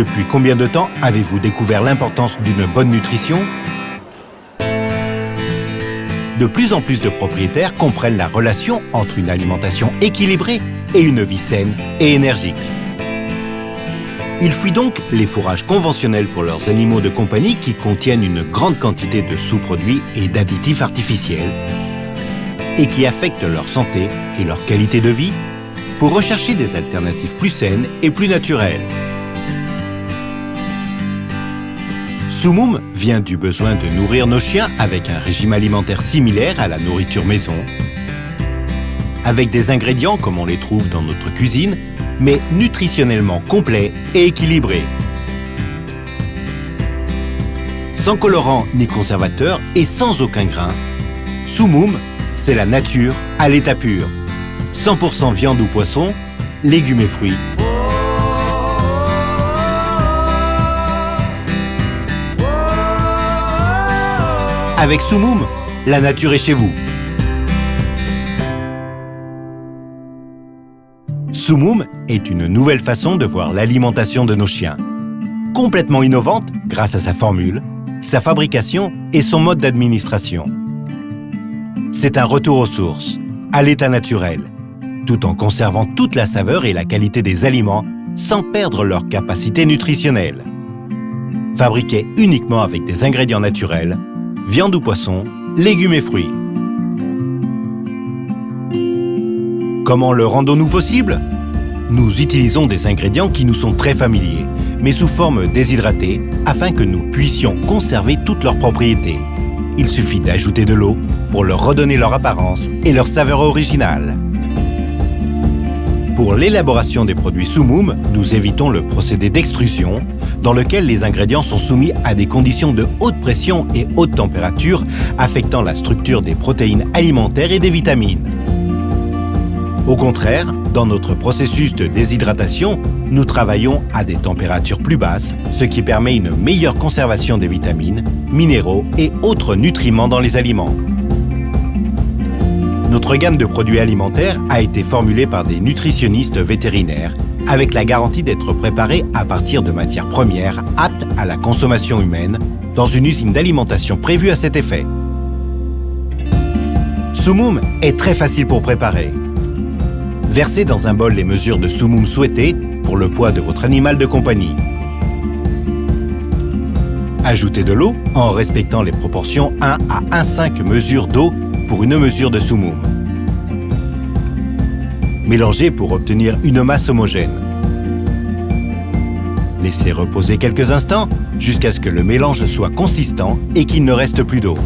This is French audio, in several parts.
Depuis combien de temps avez-vous découvert l'importance d'une bonne nutrition? De plus en plus de propriétaires comprennent la relation entre une alimentation équilibrée et une vie saine et énergique. Ils fuient donc les fourrages conventionnels pour leurs animaux de compagnie qui contiennent une grande quantité de sous-produits et d'additifs artificiels et qui affectent leur santé et leur qualité de vie pour rechercher des alternatives plus saines et plus naturelles. Sumum vient du besoin de nourrir nos chiens avec un régime alimentaire similaire à la nourriture maison, avec des ingrédients comme on les trouve dans notre cuisine, mais nutritionnellement complets et équilibrés. Sans colorant ni conservateur et sans aucun grain, Sumum, c'est la nature à l'état pur. 100% viande ou poisson, légumes et fruits. Avec Sumum, la nature est chez vous. Sumum est une nouvelle façon de voir l'alimentation de nos chiens. Complètement innovante grâce à sa formule, sa fabrication et son mode d'administration. C'est un retour aux sources, à l'état naturel, tout en conservant toute la saveur et la qualité des aliments sans perdre leur capacité nutritionnelle. Fabriqué uniquement avec des ingrédients naturels, viande ou poisson, légumes et fruits. Comment le rendons-nous possible? Nous utilisons des ingrédients qui nous sont très familiers, mais sous forme déshydratée, afin que nous puissions conserver toutes leurs propriétés. Il suffit d'ajouter de l'eau pour leur redonner leur apparence et leur saveur originale. Pour l'élaboration des produits Sumum, nous évitons le procédé d'extrusion, dans lequel les ingrédients sont soumis à des conditions de haute pression et haute température, affectant la structure des protéines alimentaires et des vitamines. Au contraire, dans notre processus de déshydratation, nous travaillons à des températures plus basses, ce qui permet une meilleure conservation des vitamines, minéraux et autres nutriments dans les aliments. Notre gamme de produits alimentaires a été formulée par des nutritionnistes vétérinaires avec la garantie d'être préparés à partir de matières premières aptes à la consommation humaine dans une usine d'alimentation prévue à cet effet. Sumum est très facile pour préparer. Versez dans un bol les mesures de Sumum souhaitées pour le poids de votre animal de compagnie. Ajoutez de l'eau en respectant les proportions 1 à 1,5 mesures d'eau pour une mesure de Sumum. Mélangez pour obtenir une masse homogène. Laissez reposer quelques instants jusqu'à ce que le mélange soit consistant et qu'il ne reste plus d'eau.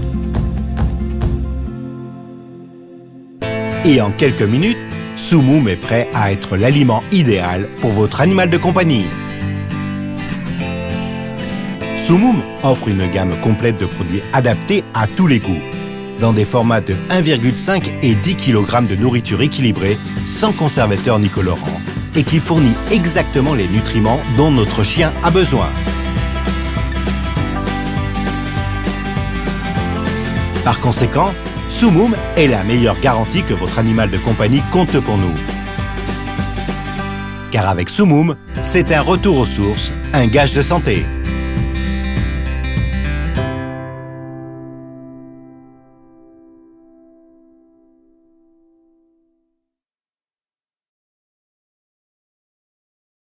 Et en quelques minutes, Sumum est prêt à être l'aliment idéal pour votre animal de compagnie. Sumum offre une gamme complète de produits adaptés à tous les goûts, dans des formats de 1,5 et 10 kg de nourriture équilibrée, sans conservateur ni colorant, et qui fournit exactement les nutriments dont notre chien a besoin. Par conséquent, Sumum est la meilleure garantie que votre animal de compagnie compte pour nous. Car avec Sumum, c'est un retour aux sources, un gage de santé.